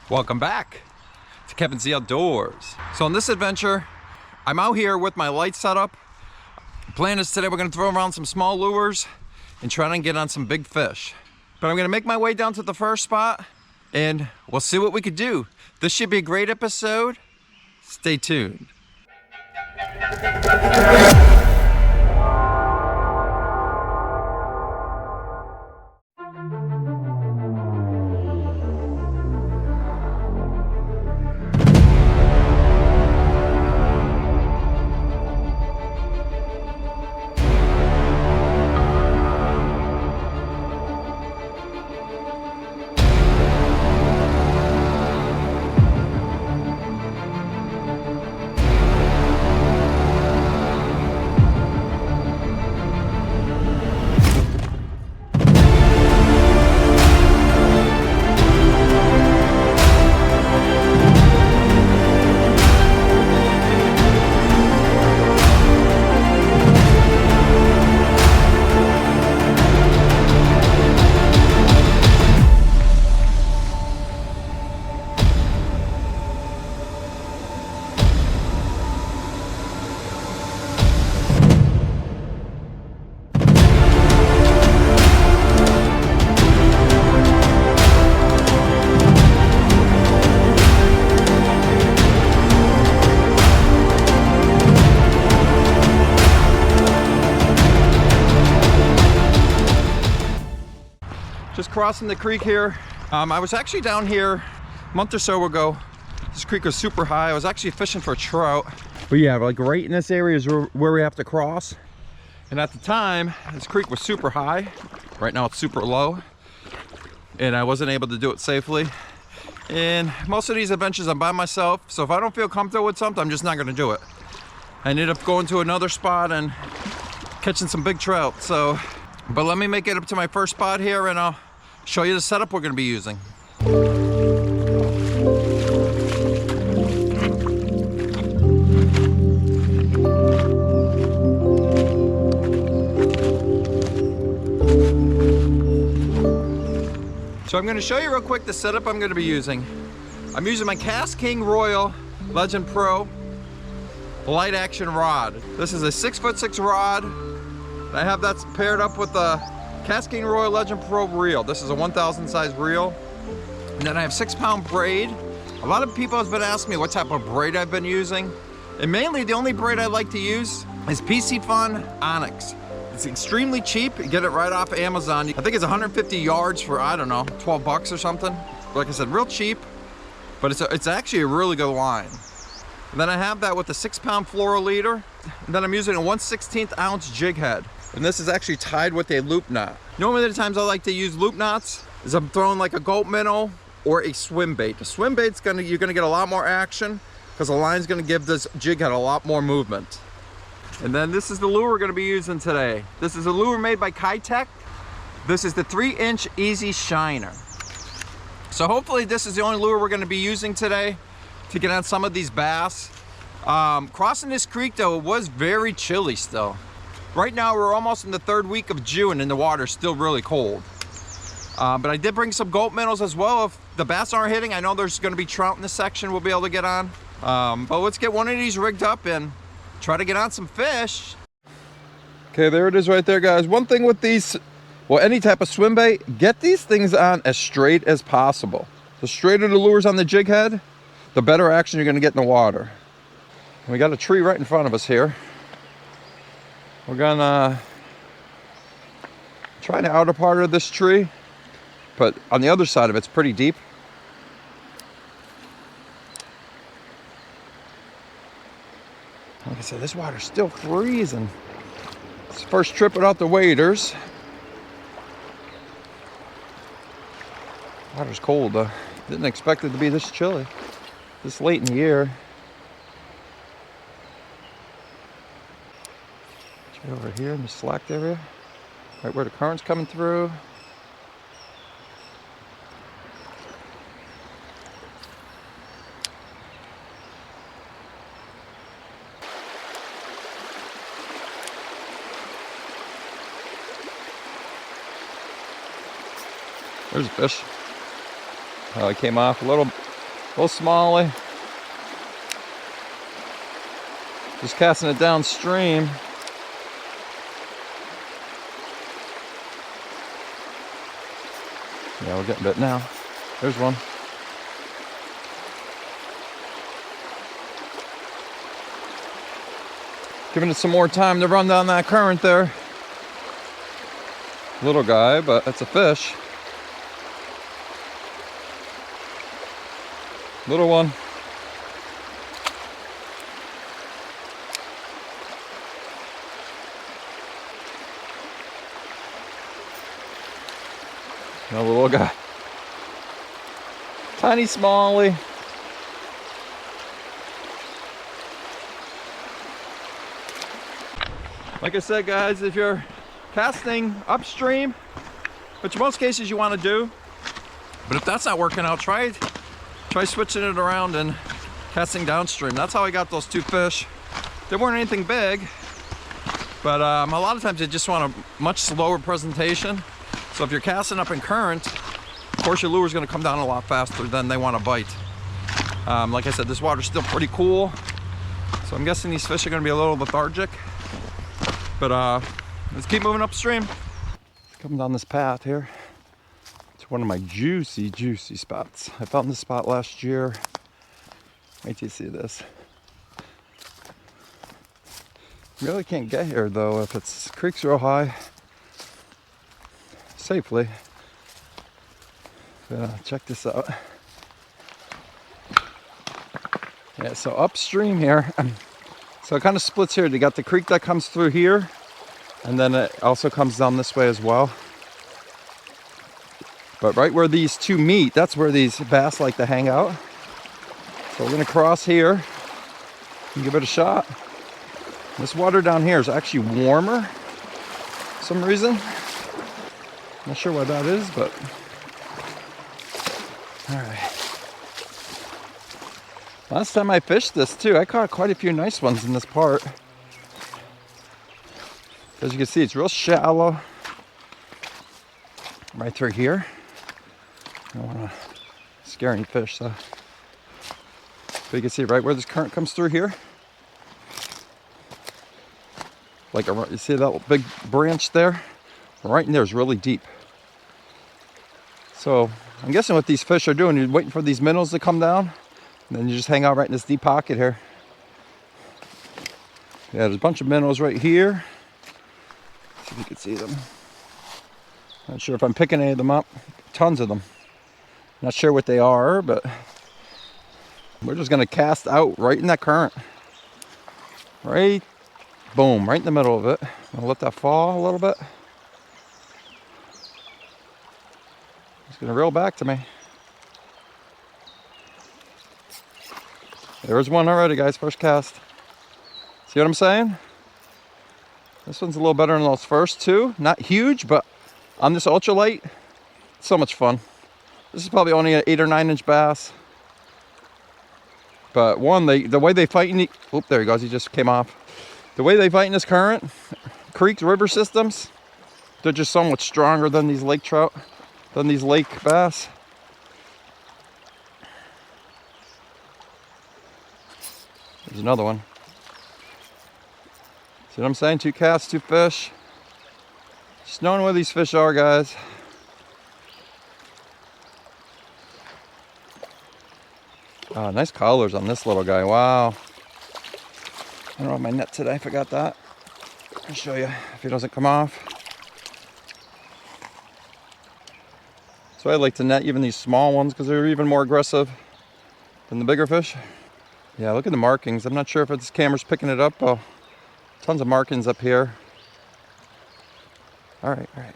Welcome back to KevinCOutdoors. So on this adventure, I'm out here with my light setup. The plan is today we're gonna throw around some small lures and try to get on some big fish. But I'm gonna make my way down to the first spot and we'll see what we could do. This should be a great episode. Stay tuned. Just crossing the creek here. I was actually down here a month or so ago. This creek was super high. I was actually fishing for trout. But yeah, like right in this area is where we have to cross. And at the time, this creek was super high. Right now it's super low. And I wasn't able to do it safely. And most of these adventures I'm by myself. So if I don't feel comfortable with something, I'm just not gonna do it. I ended up going to another spot and catching some big trout. So, but let me make it up to my first spot here and I'll show you the setup we're gonna be using. So I'm gonna show you real quick the setup I'm gonna be using. I'm using my KastKing Royal Legend Pro light action rod. This is a 6'6" rod. I have that paired up with the KastKing Royal Legend Pro reel. This is a 1000 size reel. And then I have 6-pound braid. A lot of people have been asking me what type of braid I've been using. And mainly the only braid I like to use is PC Fun Onyx. It's extremely cheap. You get it right off Amazon. I think it's 150 yards for, I don't know, 12 bucks or something. Like I said, real cheap, but it's actually a really good line. And then I have that with a 6-pound fluoro leader. And then I'm using a 1/16 ounce jig head. And this is actually tied with a loop knot. Normally the times I like to use loop knots is I'm throwing like a goat minnow or a swim bait. The swim bait's you're gonna get a lot more action because the line's gonna give this jig head a lot more movement. And then this is the lure we're gonna be using today. This is a lure made by Keitech. This is the 3-inch Easy Shiner. So hopefully this is the only lure we're gonna be using today to get on some of these bass. Crossing this creek though, it was very chilly still. Right now we're almost in the 3rd week of June and the water's still really cold. But I did bring some goat minnows as well. If the bass aren't hitting, I know there's gonna be trout in this section we'll be able to get on. But let's get one of these rigged up and try to get on some fish. Okay, there it is right there, guys. One thing with these, well, any type of swim bait, get these things on as straight as possible. The straighter the lures on the jig head, the better action you're gonna get in the water. We got a tree right in front of us here. We're gonna try the outer part of this tree, but on the other side of it's pretty deep. Like I said, this water's still freezing. It's the first trip without the waders. Water's cold though. Didn't expect it to be this chilly, this late in the year. Over here in the slacked area, right where the current's coming through. There's a fish. It came off a little Little smallie. Just casting it downstream. Yeah, we're getting bit now. There's one. Giving it some more time to run down that current there. Little guy, but that's a fish. Little one. Another little guy. Tiny smallie. Like I said, guys, if you're casting upstream, which in most cases you want to do, but if that's not working out, try switching it around and casting downstream. That's how I got those 2 fish. They weren't anything big, but a lot of times you just want a much slower presentation. So if you're casting up in current, of course your lure is going to come down a lot faster than they want to bite. Like I said, this water's still pretty cool, so I'm guessing these fish are going to be a little lethargic. But let's keep moving upstream. Coming down this path here. It's one of my juicy spots. I found this spot last year. Wait till you see this. Really can't get here though if it's creek's real high. Safely. Check this out. Yeah, so upstream here. So it kind of splits here. You got the creek that comes through here, and then it also comes down this way as well. But right where these 2 meet, that's where these bass like to hang out. So we're gonna cross here and give it a shot. This water down here is actually warmer for some reason. Not sure why that is, but all right. Last time I fished this too, I caught quite a few nice ones in this part. As you can see, it's real shallow. Right through here. I don't want to scare any fish, so. But you can see right where this current comes through here. Like, you see that big branch there? Right in there is really deep. So I'm guessing what these fish are doing, you're waiting for these minnows to come down, and then you just hang out right in this deep pocket here. Yeah, there's a bunch of minnows right here. See if you can see them. Not sure if I'm picking any of them up. Tons of them. Not sure what they are, but we're just gonna cast out right in that current. Right, boom, right in the middle of it. I'll let that fall a little bit. It's gonna reel back to me. There's one already, guys, first cast. See what I'm saying? This one's a little better than those first 2. Not huge, but on this ultralight, so much fun. This is probably only an 8 or 9 inch bass. But one, the way they fight in the, oop, there he goes, he just came off. The way they fight in this current, creeks, river systems, they're just so much stronger than these lake trout, than these lake bass. There's another one. See what I'm saying? 2 casts, 2 fish. Just knowing where these fish are, guys. Oh, nice colors on this little guy. Wow. I don't have my net today. I forgot that. I'll show you if he doesn't come off. So I like to net even these small ones because they're even more aggressive than the bigger fish. Yeah, look at the markings. I'm not sure if this camera's picking it up. Oh, tons of markings up here. All right, all right.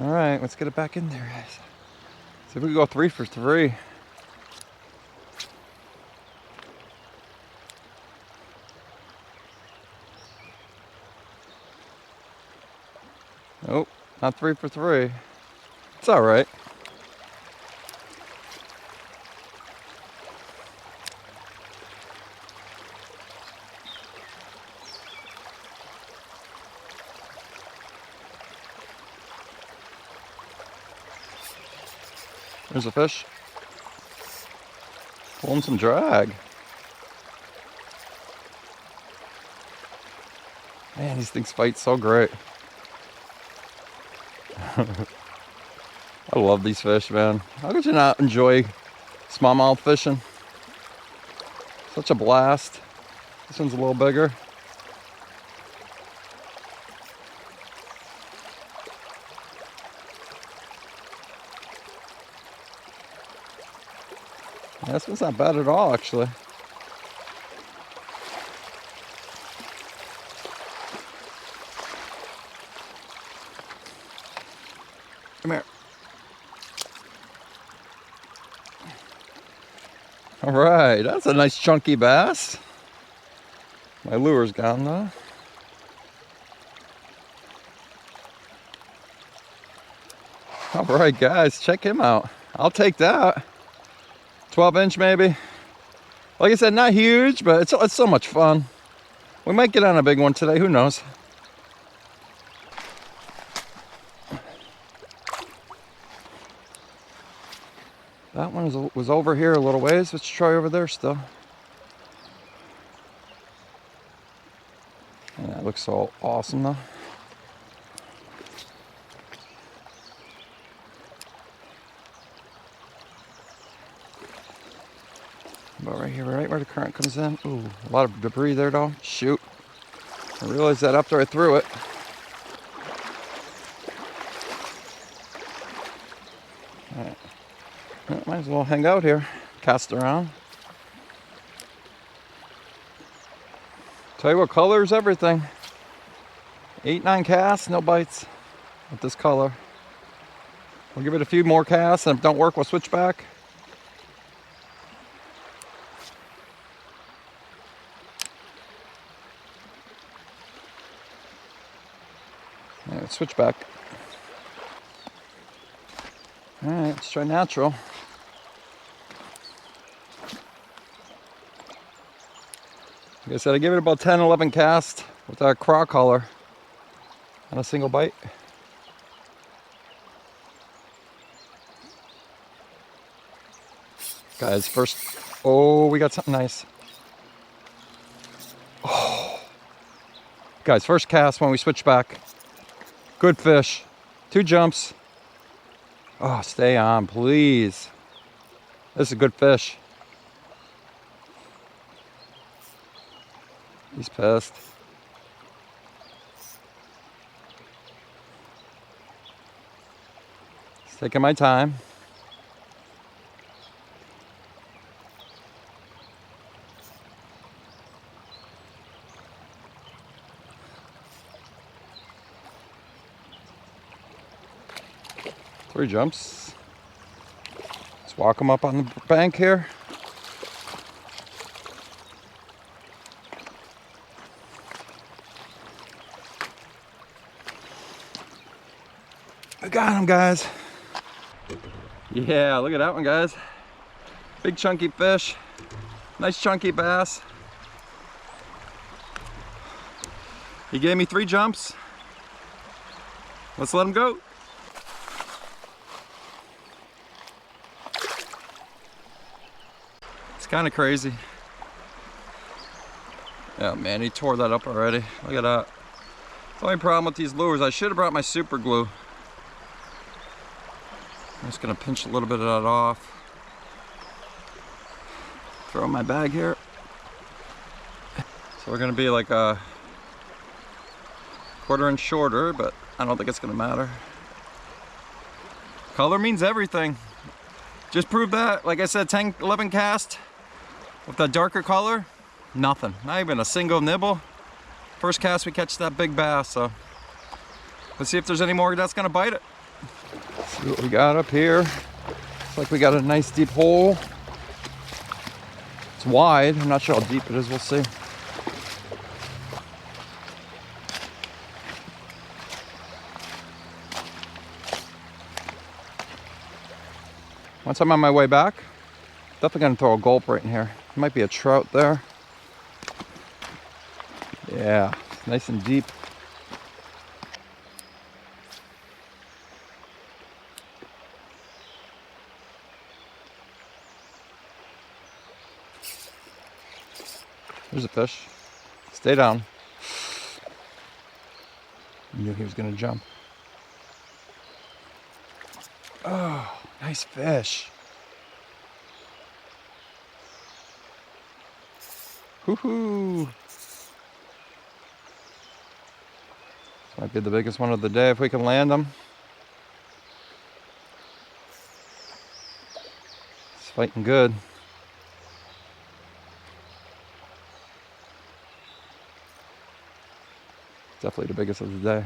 All right, let's get it back in there, guys. See if we can go 3 for 3. Nope, not 3 for 3. It's all right. There's a fish. Pulling some drag. Man, these things fight so great. I love these fish, man. How could you not enjoy smallmouth fishing? Such a blast. This one's a little bigger. Yeah, this one's not bad at all, actually. Come here. All right, that's a nice chunky bass. My lure's gone though. All right, guys, check him out. I'll take that. 12-inch maybe. Like I said, not huge, but it's so much fun. We might get on a big one today, who knows? That one was over here a little ways. Let's try over there still. Yeah, it looks so awesome though. About right here, right where the current comes in. Ooh, a lot of debris there though. Shoot. I realized that after I threw it. All right. Might as well hang out here. Cast around. Tell you what, color's everything. 8-9 casts, no bites with this color. We'll give it a few more casts, and if it don't work, we'll switch back. Yeah, let's switch back. All right, let's try natural. Like I said, I gave it about 10, 11 casts with that craw color on a single bite. Guys, first, oh, we got something nice. Oh. Guys, first cast when we switch back. Good fish. 2 jumps. Oh, stay on, please. This is a good fish. He's pissed. Just taking my time. Three jumps. Let's walk him up on the bank here. I got him, guys. Yeah, look at that one, guys. Big chunky fish. Nice chunky bass. He gave me 3 jumps. Let's let him go. It's kind of crazy. Oh man, he tore that up already. Look at that. The only problem with these lures, I should have brought my super glue. I'm just gonna pinch a little bit of that off. Throw in my bag here. So we're gonna be like a 1/4 inch shorter, but I don't think it's gonna matter. Color means everything. Just proved that, like I said, 10, 11 cast with that darker color, nothing. Not even a single nibble. First cast we catch that big bass, so let's see if there's any more that's gonna bite it. See what we got up here. Looks like we got a nice deep hole. It's wide. I'm not sure how deep it is. We'll see. Once I'm on my way back, definitely gonna throw a gulp right in here. Might be a trout there. Yeah, nice and deep. There's a fish. Stay down. I knew he was gonna jump. Oh, nice fish. Woohoo! This might be the biggest one of the day if we can land him. It's fighting good. Definitely the biggest of the day.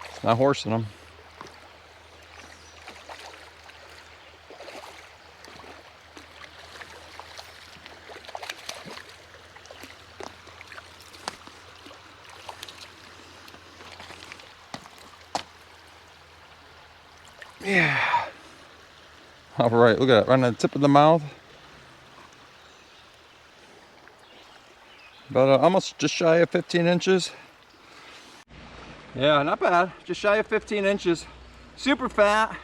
It's not horsing him. Yeah. All right, look at that, right on the tip of the mouth. About almost just shy of 15 inches. Yeah, not bad. Just shy of 15 inches. Super fat.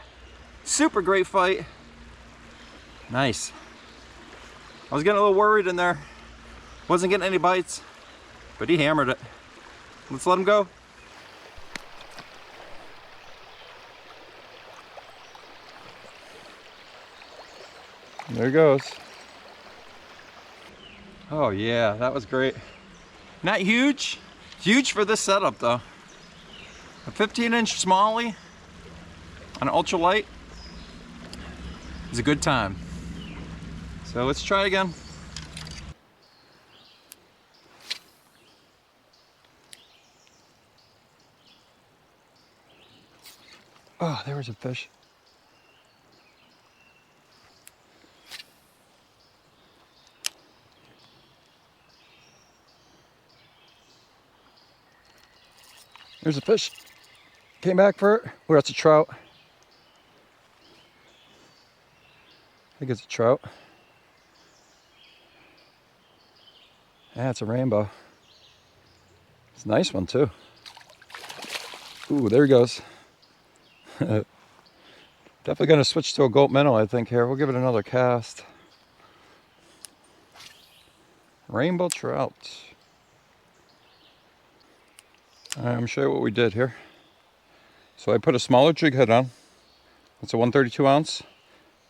Super great fight. Nice. I was getting a little worried in there. Wasn't getting any bites, but he hammered it. Let's let him go. There he goes. Oh yeah, that was great. Not huge. Huge for this setup though. A 15-inch smallie on an ultralight is a good time. So let's try again. Oh, there was a fish. There's a fish. Came back for it. Oh, that's a trout. I think it's a trout. Yeah, it's a rainbow. It's a nice one too. Ooh, there he goes. Definitely gonna switch to a gold minnow, I think, here. We'll give it another cast. Rainbow trout. All right, I'm gonna show you what we did here. So I put a smaller jig head on. It's a 132 ounce.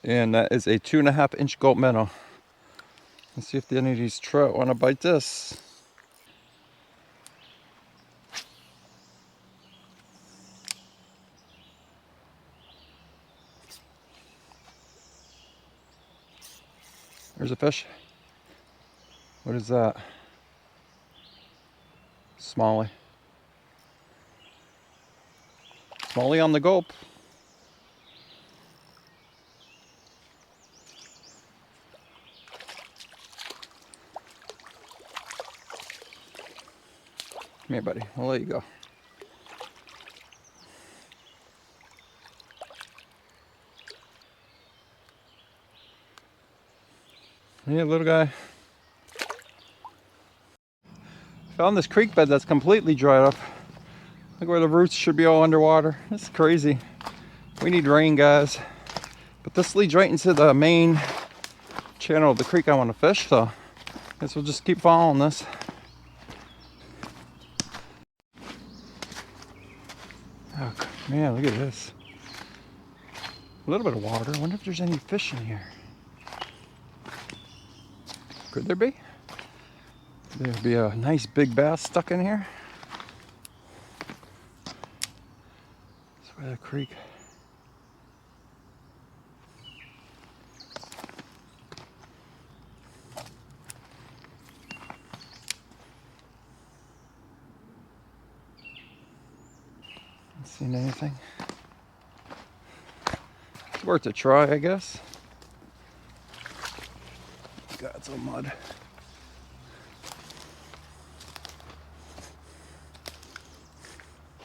And that is a 2.5 inch gold minnow. Let's see if any of these trout wanna bite this. There's a fish. What is that? Smallie. Smallie on the gulp. Come here, buddy. I'll let you go. Yeah, little guy. Found this creek bed that's completely dried up. Look where the roots should be all underwater. This is crazy. We need rain, guys. But this leads right into the main channel of the creek I want to fish, so I guess we'll just keep following this. Oh man, look at this. A little bit of water. I wonder if there's any fish in here. Could there be? There'd be a nice big bass stuck in here. That's where the creek. Haven't seen anything. It's worth a try, I guess. Got some mud.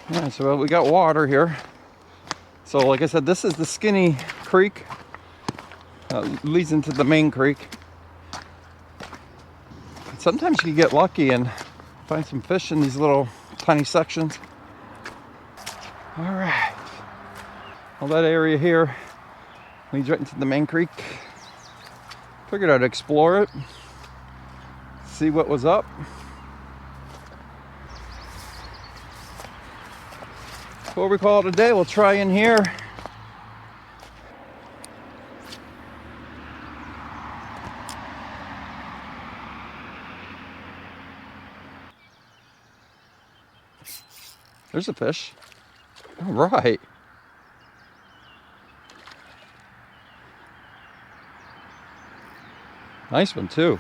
Yeah, so we got water here. So like I said, this is the skinny creek. Leads into the main creek. Sometimes you get lucky and find some fish in these little tiny sections. All right. Well, that area here leads right into the main creek. Figured I'd explore it. see what was up. Before we call it a day, we'll try in here. There's a fish. All right. Nice one too.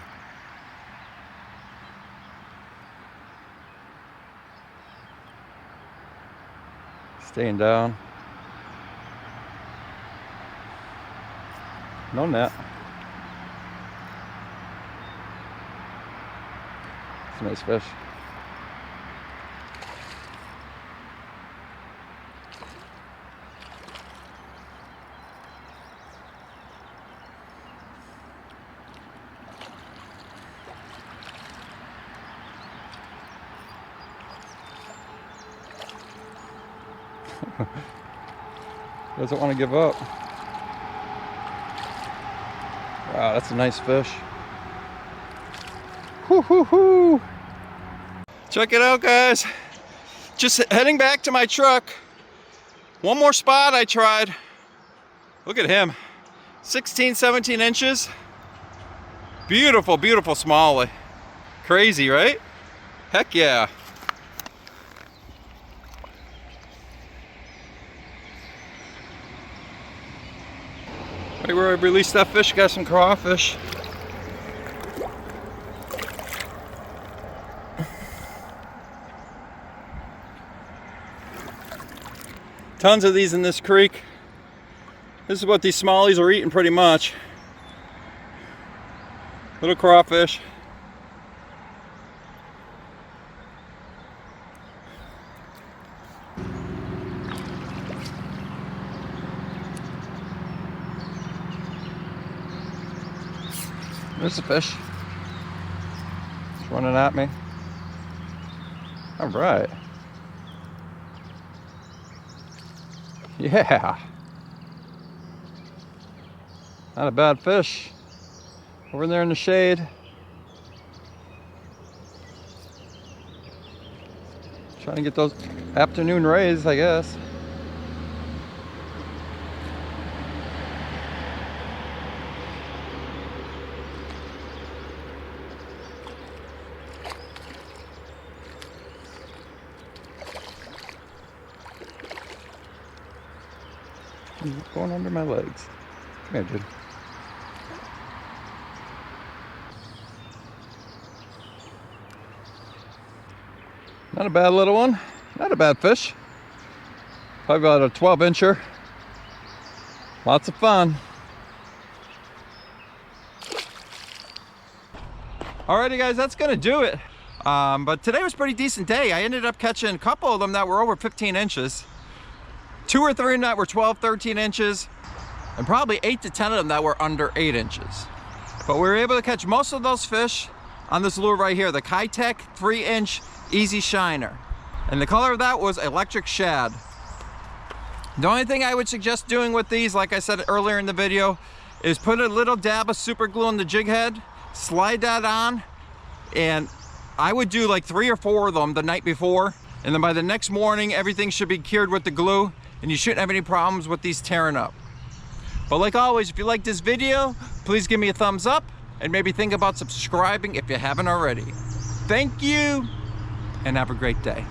Staying down. No net. It's a nice fish. Doesn't want to give up. Wow, that's a nice fish. Hoo hoo hoo! Check it out, guys. Just heading back to my truck. One more spot I tried. Look at him. 16, 17 inches. Beautiful, beautiful smallie. Crazy, right? Heck yeah. Right where I released that fish, got some crawfish. Tons of these in this creek. This is what these smallies are eating pretty much. Little crawfish. There's a fish. It's running at me. All right. Yeah. Not a bad fish. Over there in the shade. Trying to get those afternoon rays, I guess. Going under my legs. Come here, dude. Not a bad little one. Not a bad fish. Probably about a 12-incher. Lots of fun. Alrighty guys, that's gonna do it. But today was a pretty decent day. I ended up catching a couple of them that were over 15 inches. 2 or 3 of them that were 12, 13 inches, and probably 8 to 10 of them that were under 8 inches. But we were able to catch most of those fish on this lure right here, the Keitech 3-inch Easy Shiner. And the color of that was electric shad. The only thing I would suggest doing with these, like I said earlier in the video, is put a little dab of super glue on the jig head, slide that on, and I would do like 3 or 4 of them the night before, and then by the next morning everything should be cured with the glue, and you shouldn't have any problems with these tearing up. But like always, if you like this video, please give me a thumbs up and maybe think about subscribing if you haven't already. Thank you, and have a great day.